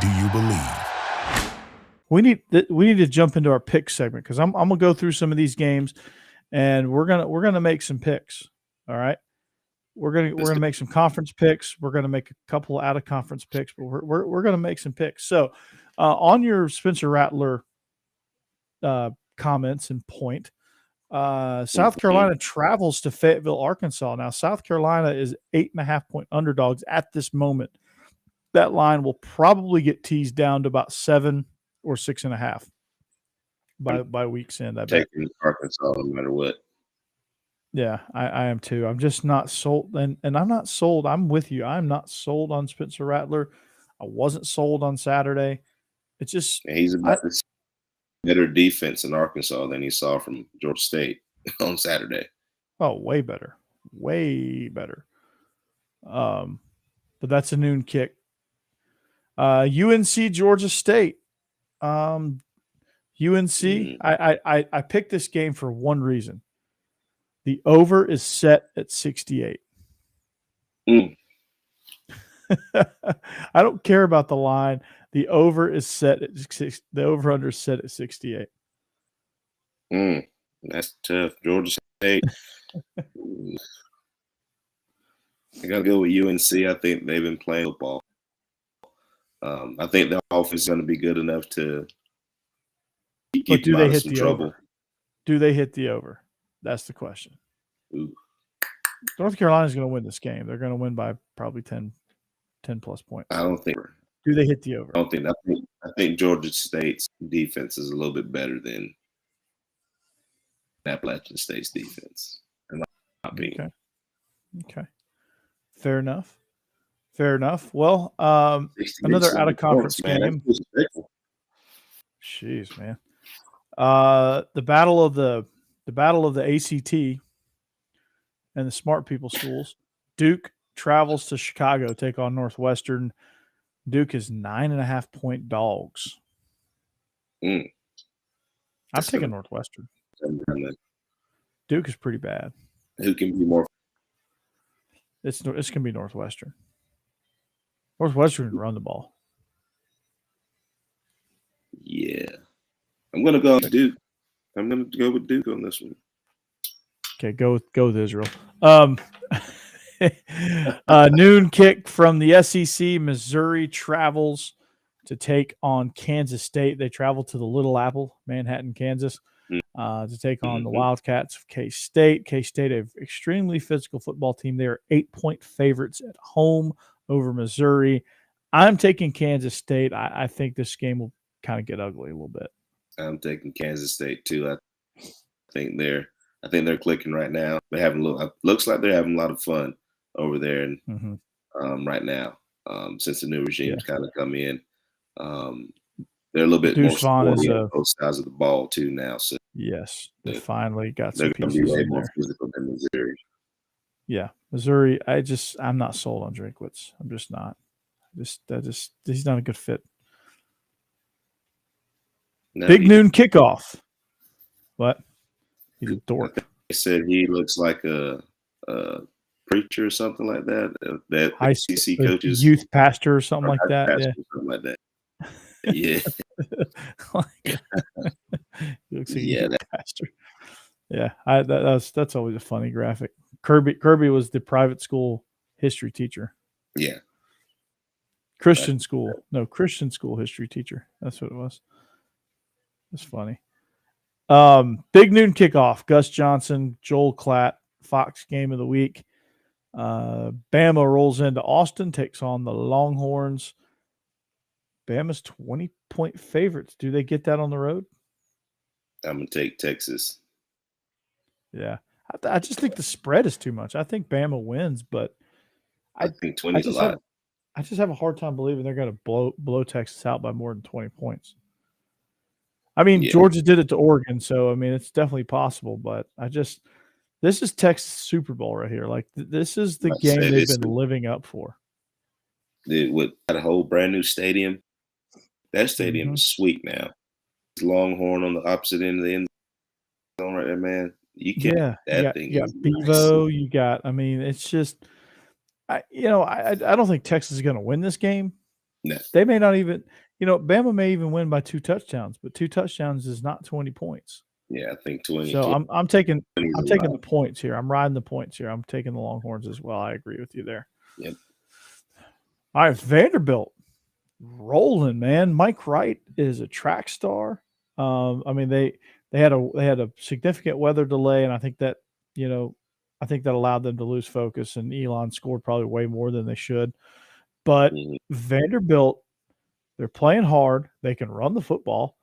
Do you believe? We need to jump into our pick segment because I'm gonna go through some of these games, and we're gonna make some picks. All right, we're gonna make some conference picks. We're gonna make a couple out of conference picks, but we're gonna make some picks. So, on your Spencer Rattler comments and point, South Carolina travels to Fayetteville, Arkansas. Now, South Carolina is 8.5-point underdogs at this moment. That line will probably get teased down to about 7 or 6.5 by week's end. I bet. Taking Arkansas no matter what. Yeah, I am too. I'm just not sold, and I'm not sold. I'm with you. I'm not sold on Spencer Rattler. I wasn't sold on Saturday. It's just He's about to see better defense in Arkansas than he saw from Georgia State on Saturday. Oh, way better, way better. But that's a noon kick. UNC Georgia State. UNC. I picked this game for one reason. The over is set at 68. I don't care about the line. The over is set at the over under is set at 68. That's tough. Georgia State. I gotta go with UNC. I think they've been playing football. I think the offense is going to be good enough to keep them out of some trouble. Over? Do they hit the over? That's the question. Ooh. North Carolina is going to win this game. They're going to win by probably 10 plus points. I don't think. Do they hit the over? I don't think. I think Georgia State's defense is a little bit better than Appalachian State's defense, in my opinion. Okay. Fair enough. Well, another out of conference game. Jeez, man. The battle of the ACT and the smart people schools. Duke travels to Chicago, take on Northwestern. Duke is 9.5-point dogs. I'm taking Northwestern. Duke is pretty bad. Who can be more? It's going to be Northwestern. Northwestern can run the ball. Yeah. I'm going to go with Duke. I'm going to go with Duke on this one. Okay, go with Israel. Noon kick from the SEC. Missouri travels to take on Kansas State. They travel to the Little Apple, Manhattan, Kansas, to take on the Wildcats of K-State. K-State, an extremely physical football team. They are 8-point favorites at home over Missouri. I'm taking Kansas State. I think this game will kind of get ugly a little bit. I'm taking Kansas State too. I think they're clicking right now. They're having looks like they're having a lot of fun over there and right now. Since the new regime's kind of come in, they're a little bit more sporty on both sides of the ball too now. So yes, they finally got some pieces. They're going to be way more physical than Missouri. Yeah, Missouri. I'm not sold on Drinkwitz. I'm just not. He's not a good fit. No, Big noon kickoff. What? He's a dork. They said he looks like a preacher or something like that. That ICC coaches, youth pastor or something like that. Yeah. Something like that. Yeah. He looks like a youth pastor. Yeah, that's always a funny graphic. Kirby was the private school history teacher. Yeah. Christian school history teacher. That's what it was. That's funny. Big noon kickoff. Gus Johnson, Joel Klatt, Fox game of the week. Bama rolls into Austin, takes on the Longhorns. Bama's 20-point favorites. Do they get that on the road? I'm going to take Texas. Yeah. I just think the spread is too much. I think Bama wins, but I think 20 is a lot. I just have a hard time believing they're going to blow Texas out by more than 20 points. I mean, Georgia did it to Oregon, so, I mean, it's definitely possible, but this is Texas Super Bowl right here. Like, this is the game they've been living up for. With a whole brand new stadium, that stadium is sweet now. Longhorn on the opposite end of the end zone right there, man. You can't. You got Bevo. You got. I mean, it's just. I don't think Texas is going to win this game, No. They may not even, Bama may even win by 2 touchdowns, but 2 touchdowns is not 20 points. Yeah, I think 20. So I'm taking is a the lot. points here. I'm riding the points here. I'm taking the Longhorns as well. I agree with you there. Yep. All right, Vanderbilt rolling, man. Mike Wright is a track star. I mean, they had a significant weather delay, and I think that allowed them to lose focus. And Elon scored probably way more than they should. But Vanderbilt, they're playing hard. They can run the football.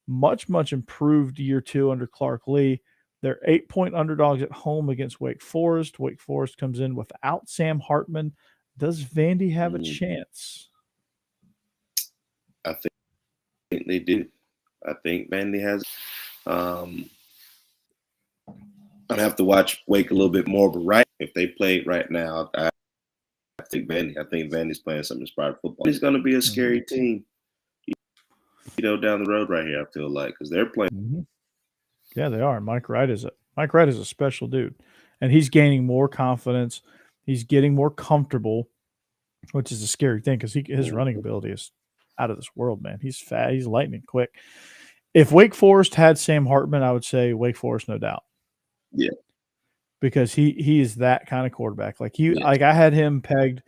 Much improved year 2 under Clark Lee. They're 8-point underdogs at home against Wake Forest. Wake Forest comes in without Sam Hartman. Does Vandy have a chance? I think they do. I think Vandy has. I'd have to watch Wake a little bit more, but if they played right now, I think Vandy's playing some inspired football. It's going to be a scary team, down the road right here. I feel like because they're playing. Yeah, they are. Mike Wright is a special dude, and he's gaining more confidence. He's getting more comfortable, which is a scary thing because his running ability is out of this world, man. He's fast. He's lightning quick. If Wake Forest had Sam Hartman, I would say Wake Forest, no doubt. Yeah, because he is that kind of quarterback. Like I had him pegged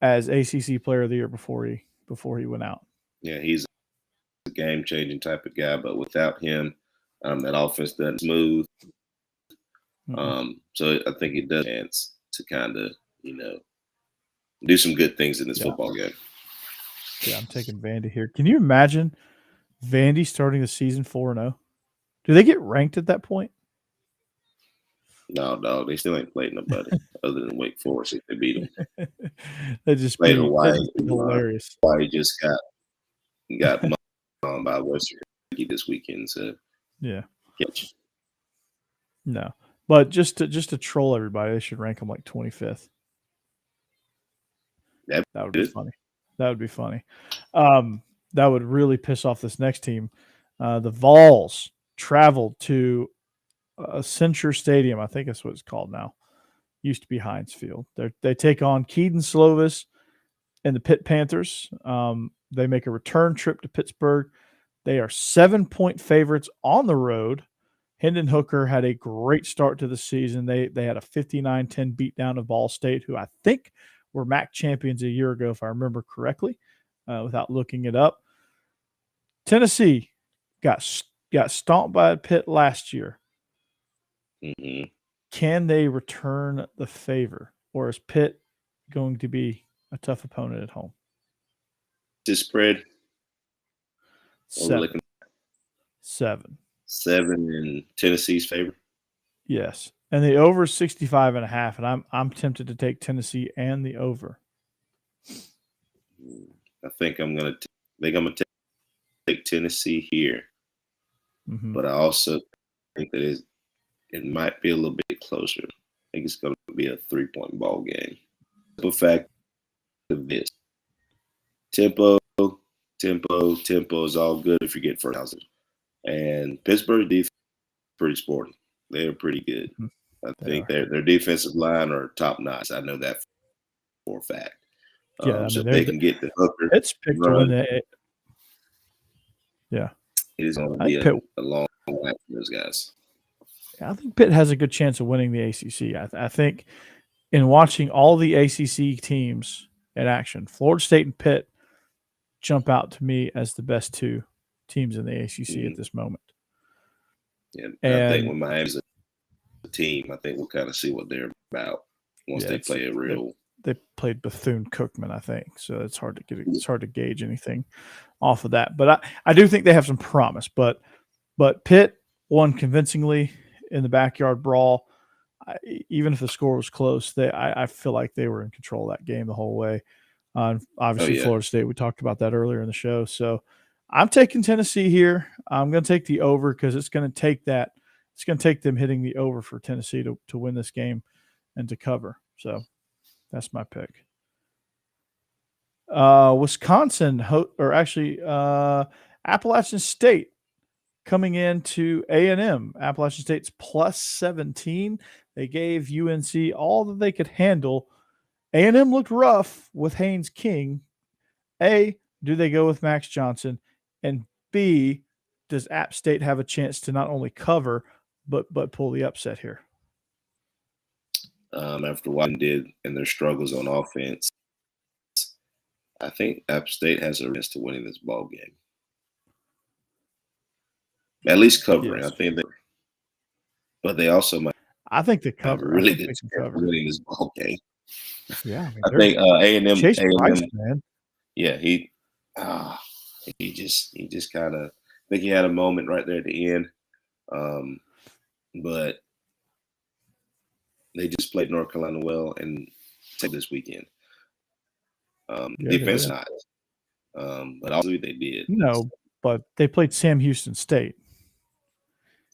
as ACC Player of the Year before he went out. Yeah, he's a game-changing type of guy, but without him, that offense doesn't smooth. So I think it does chance to kind of do some good things in this football game. Yeah, I'm taking Vandy here. Can you imagine Vandy starting the season 4-0? Do they get ranked at that point? No, dog. They still ain't played nobody other than Wake Forest if they beat them. They just played Hawaii. Hilarious. Hawaii just got on by Western Kentucky this weekend. So yeah. Catch. No, but just to troll everybody, they should rank them like 25th. That would be funny. That would be funny. That would really piss off this next team. The Vols traveled to Accenture Stadium. I think that's what it's called now. Used to be Heinz Field. They take on Keaton Slovis and the Pitt Panthers. They make a return trip to Pittsburgh. They are 7-point favorites on the road. Hendon Hooker had a great start to the season. They had a 59-10 beatdown of Ball State, who I think were MAC champions a year ago, if I remember correctly, without looking it up. Tennessee got stomped by Pitt last year. Can they return the favor, or is Pitt going to be a tough opponent at home? This spread? 7. 7 in Tennessee's favor? Yes. And the over is 65.5, and I'm tempted to take Tennessee and the over. I think I'm gonna take Tennessee here, but I also think that it might be a little bit closer. I think it's going to be a 3-point ball game. The fact of this tempo is all good if you get first houses. And Pittsburgh defense is pretty sporty. They're pretty good. I think their defensive line are top notch. I know that for a fact. So they can get the Hooker. It's picked to win it. Yeah. It is going to be a long night for those guys. I think Pitt has a good chance of winning the ACC. I think in watching all the ACC teams in action, Florida State and Pitt jump out to me as the best 2 teams in the ACC at this moment. Yeah, I think when Miami's a team, I think we'll kind of see what they're about once they play a real. They played Bethune-Cookman, I think, so it's hard to gauge anything off of that. But I do think they have some promise. But Pitt won convincingly in the backyard brawl. Even if the score was close, I feel like they were in control of that game the whole way. Obviously, Florida State, we talked about that earlier in the show. So I'm taking Tennessee here. I'm going to take the over because it's going to take that. It's going to take them hitting the over for Tennessee to win this game and to cover. So that's my pick. Wisconsin, Appalachian State coming into A&M. Appalachian State's plus 17. They gave UNC all that they could handle. A&M looked rough with Haynes King. A, do they go with Max Johnson? And B, does App State have a chance to not only cover but pull the upset here? After what they did and their struggles on offense, I think App State has a chance to winning this ball game. At least covering. Yes. I think but they also might I think they have a cover. really I think good they can chance cover. of winning this ball game. Yeah, I mean, I think A&M. Chase Price, man. Yeah, he just kind of, I think he had a moment right there at the end, but they just played North Carolina well and take this weekend. Defense not, but also they did. No, but they played Sam Houston State.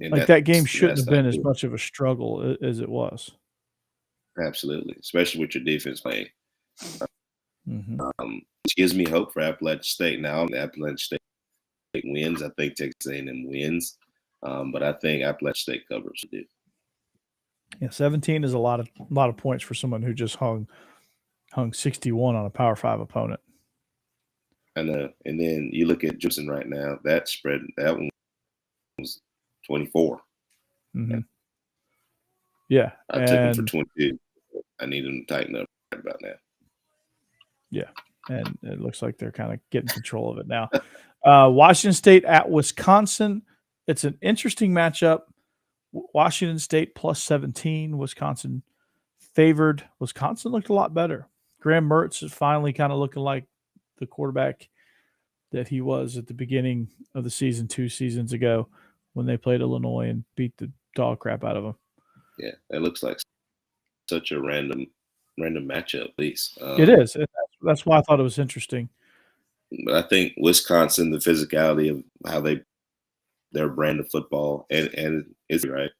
And like that game shouldn't have been as much of a struggle as it was. Absolutely, especially with your defense playing. Mm-hmm. Which gives me hope for Appalachian State. Now, Appalachian State wins. I think Texas A&M wins, but I think Appalachian State covers. Yeah, 17 is a lot of points for someone who just hung 61 on a Power 5 opponent. I know. And then you look at Jefferson right now. That spread, that one was 24. Mm-hmm. Yeah, I took him for 22. I need him to tighten up right about now. Yeah, and it looks like they're kind of getting control of it now. Washington State at Wisconsin. It's an interesting matchup. Washington State plus 17. Wisconsin favored. Wisconsin looked a lot better. Graham Mertz is finally kind of looking like the quarterback that he was at the beginning of the season 2 seasons ago when they played Illinois and beat the dog crap out of them. Yeah, it looks like such a random matchup, at least. It is. That's why I thought it was interesting. But I think Wisconsin, the physicality of how their brand of football, and it's right.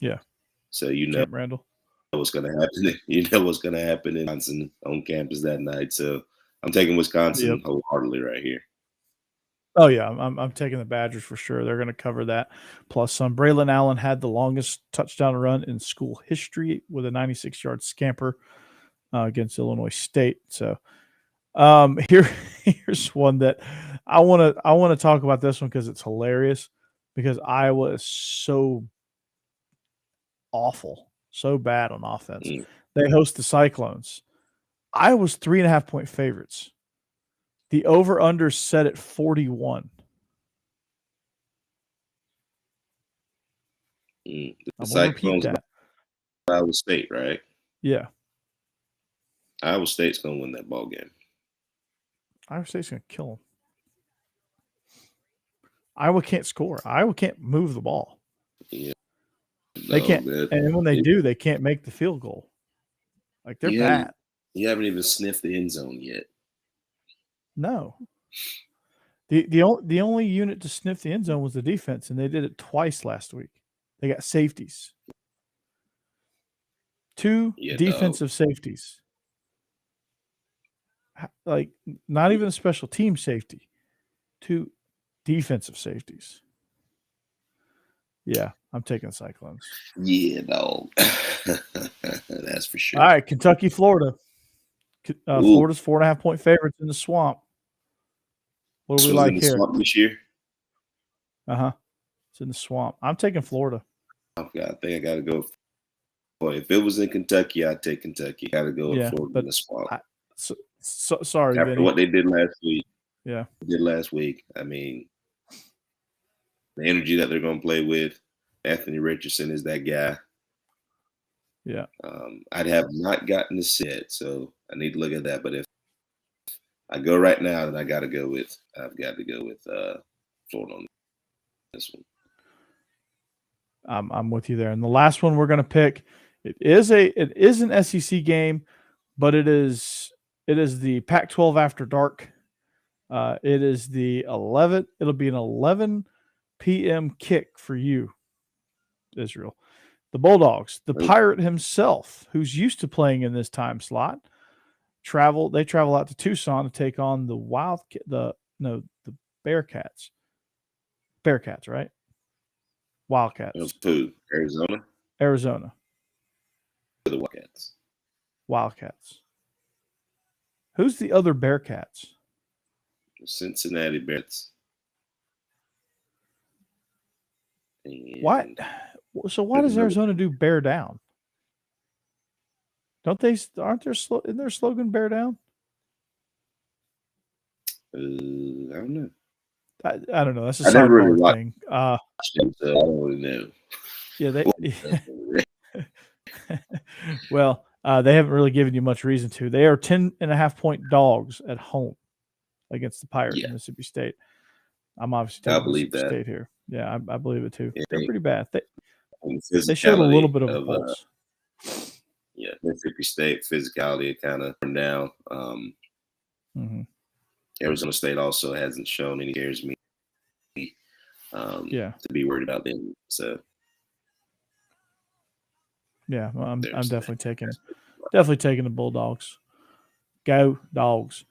Yeah. So you know what's going to happen. You know what's going to happen in Wisconsin on campus that night. So I'm taking Wisconsin wholeheartedly right here. Oh yeah, I'm taking the Badgers for sure. They're going to cover that. Plus some. Braylon Allen had the longest touchdown run in school history with a 96-yard scamper against Illinois State. So here's one that I want to talk about this one because it's hilarious. Because Iowa is so awful, so bad on offense. They host the Cyclones. Iowa's 3.5-point favorites. The over-under set at 41. The I'm going to repeat that. Iowa State, right? Yeah. Iowa State's going to win that ball game. Iowa State's going to kill them. Iowa can't score. Iowa can't move the ball. Yeah. They can't. And when they do, they can't make the field goal. Like, they're bad. You haven't even sniffed the end zone yet. No. The only unit to sniff the end zone was the defense, and they did it twice last week. They got safeties. 2 defensive safeties. Like, not even a special team safety. 2 defensive safeties. Yeah, I'm taking Cyclones. Yeah, dog. That's for sure. All right, Kentucky, Florida. Florida's 4.5-point favorites in the Swamp. What do we like here? Swamp this year? It's in the Swamp. I'm taking Florida. I think I got to go. Boy, if it was in Kentucky, I'd take Kentucky. Got to go with Florida in the Swamp. Sorry, after what they did last week. Yeah, I mean, the energy that they're going to play with. Anthony Richardson is that guy. Yeah. I'd have not gotten the set, so I need to look at that. But if I go right now, then I've got to go with Florida on this one. I'm with you there. And the last one we're going to pick, it is an SEC game, but it is the Pac-12 after dark. It is the 11th. It'll be an 11 p.m. kick for you, Israel. The Bulldogs, the Pirate himself, who's used to playing in this time slot, travel out to Tucson to take on the the Bearcats. Bearcats, right? Wildcats. Arizona. The Wildcats. Who's the other Bearcats? Cincinnati Bears. Why? So why does Arizona do bear down? Don't they? Aren't there? Isn't their slogan "Bear Down"? I don't know. I don't know. That's a I never really sidebar watched thing. them, so I don't really know. Yeah, they. Well, they haven't really given you much reason to. They are 10.5-point dogs at home against the Pirates in Mississippi State. I'm obviously I taking believe Mississippi that. State here. Yeah, I believe it too. Yeah, They're pretty bad. They showed a little bit of a pulse. Mississippi State physicality kind of down. Arizona State also hasn't shown any scares me to be worried about them. So yeah, well, I'm definitely taking the Bulldogs. Go Dogs.